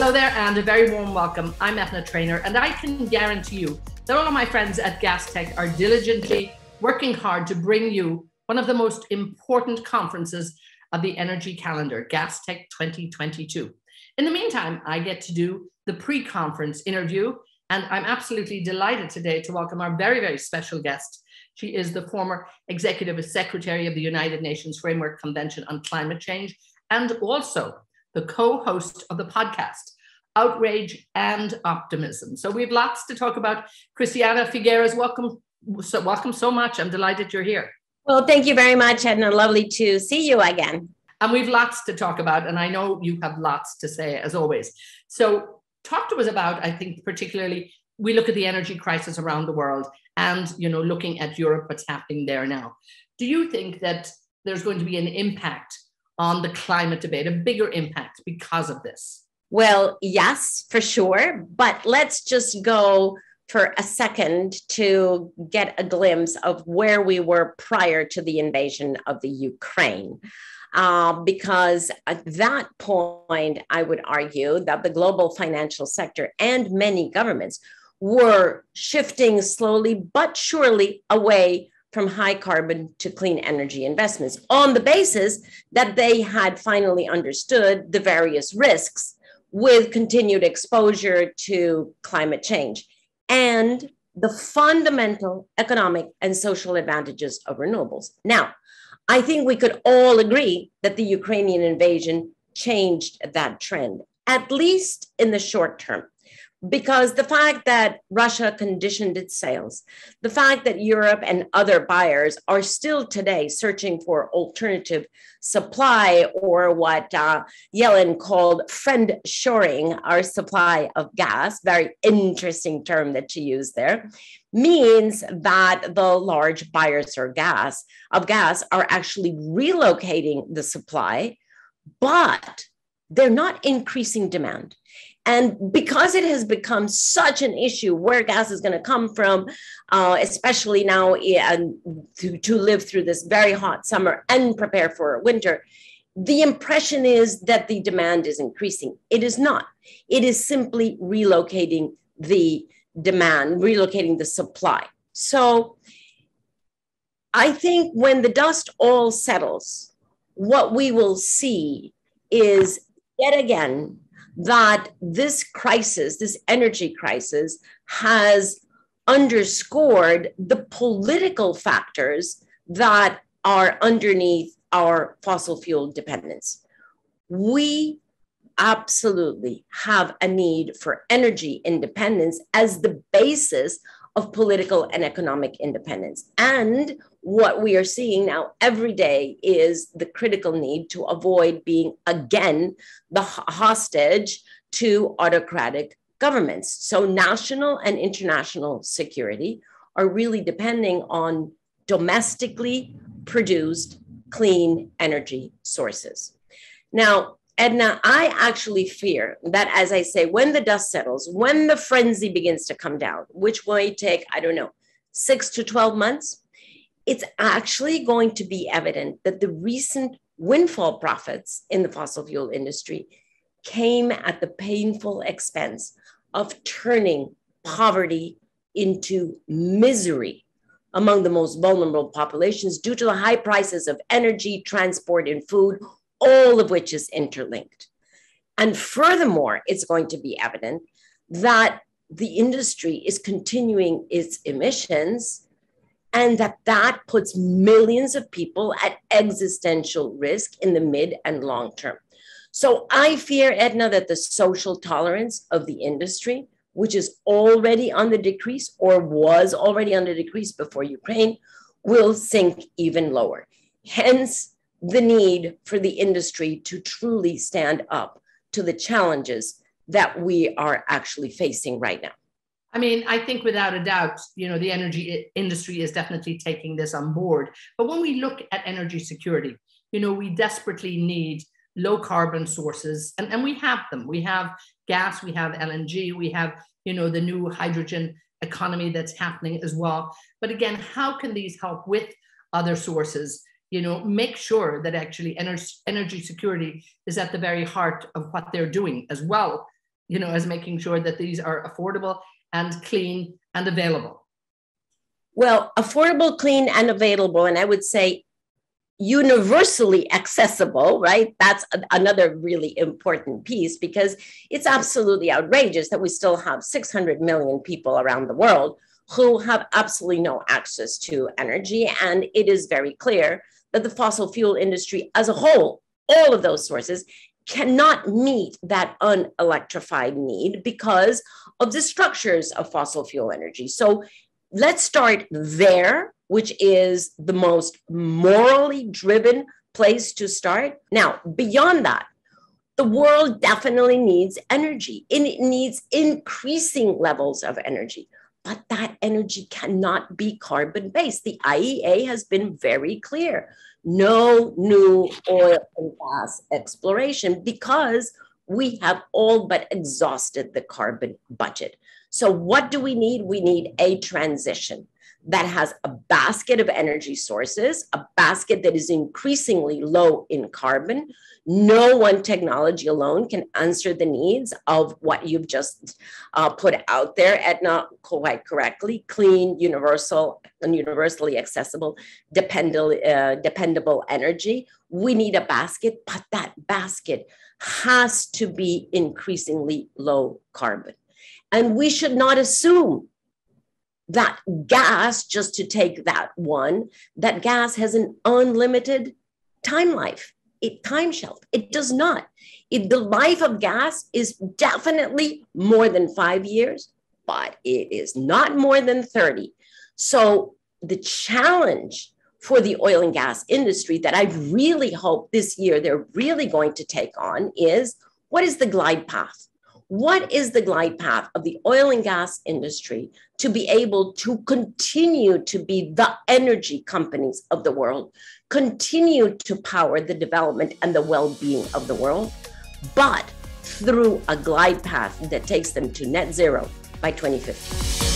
Hello there and a very warm welcome. I'm Eithne Treanor and I can guarantee you that all of my friends at Gastech are diligently working hard to bring you one of the most important conferences of the energy calendar, Gastech 2022. In the meantime, I get to do the pre-conference interview and I'm absolutely delighted today to welcome our very, very special guest. She is the former Executive Secretary of the United Nations Framework Convention on Climate Change and also the co-host of the podcast, Outrage and Optimism. So we have lots to talk about. Christiana Figueres, welcome so much. I'm delighted you're here. Well, thank you very much, Edna. Lovely to see you again. And we've lots to talk about, and I know you have lots to say, as always. So talk to us about, I think, particularly, we look at the energy crisis around the world and, looking at Europe, what's happening there now. Do you think that there's going to be an impact on the climate debate, a bigger impact because of this? Well, yes, for sure. But let's just go for a second to get a glimpse of where we were prior to the invasion of the Ukraine. Because at that point, I would argue that the global financial sector and many governments were shifting slowly but surely away from high carbon to clean energy investments on the basis that they had finally understood the various risks with continued exposure to climate change and the fundamental economic and social advantages of renewables. Now, I think we could all agree that the Ukrainian invasion changed that trend, at least in the short term. Because the fact that Russia conditioned its sales, the fact that Europe and other buyers are still today searching for alternative supply, or what Yellen called friend shoring our supply of gas, very interesting term that she used there, means that the large buyers of gas are actually relocating the supply, but they're not increasing demand. And because it has become such an issue where gas is going to come from, especially now to live through this very hot summer and prepare for winter, the impression is that the demand is increasing. It is not. It is simply relocating the demand, relocating the supply. So I think when the dust all settles, what we will see is yet again that this crisis, this energy crisis, has underscored the political factors that are underneath our fossil fuel dependence. We absolutely have a need for energy independence as the basis of political and economic independence. And what we are seeing now every day is the critical need to avoid being, again, the hostage to autocratic governments. So national and international security are really depending on domestically produced clean energy sources. Now, Edna, I actually fear that, as I say, when the dust settles, when the frenzy begins to come down, which may take, 6 to 12 months, it's actually going to be evident that the recent windfall profits in the fossil fuel industry came at the painful expense of turning poverty into misery among the most vulnerable populations due to the high prices of energy, transport, and food, all of which is interlinked. And furthermore, it's going to be evident that the industry is continuing its emissions and that puts millions of people at existential risk in the mid and long term. So I fear, Edna, that the social tolerance of the industry, which is already on the decrease or was already on the decrease before Ukraine, will sink even lower. Hence, the need for the industry to truly stand up to the challenges that we are actually facing right now. I mean, I think without a doubt, the energy industry is definitely taking this on board. But when we look at energy security, we desperately need low carbon sources, and we have them. We have gas, we have LNG, we have, the new hydrogen economy that's happening as well. But again, how can these help with other sources? Make sure that actually energy security is at the very heart of what they're doing as well as making sure that these are affordable and clean and available? Well, affordable, clean, and available, and I would say universally accessible, right? That's another really important piece, because it's absolutely outrageous that we still have 600 million people around the world who have absolutely no access to energy. And it is very clear that the fossil fuel industry as a whole, all of those sources, cannot meet that unelectrified need because of the structures of fossil fuel energy. So let's start there, which is the most morally driven place to start. Now, beyond that, the world definitely needs energy, and it needs increasing levels of energy, but that energy cannot be carbon-based. The IEA has been very clear. No new oil and gas exploration, because we have all but exhausted the carbon budget. So what do we need? We need a transition that has a basket of energy sources, a basket that is increasingly low in carbon. No one technology alone can answer the needs of what you've just put out there, Eithne, quite correctly: clean, universal, and universally accessible, dependable energy. We need a basket, but that basket has to be increasingly low carbon. And we should not assume that gas, just to take that one, that gas has an unlimited time life, time shelf. It does not. The life of gas is definitely more than 5 years, but it is not more than 30. So the challenge for the oil and gas industry that I really hope this year they're really going to take on is, what is the glide path? What is the glide path of the oil and gas industry to be able to continue to be the energy companies of the world, continue to power the development and the well-being of the world, but through a glide path that takes them to net zero by 2050?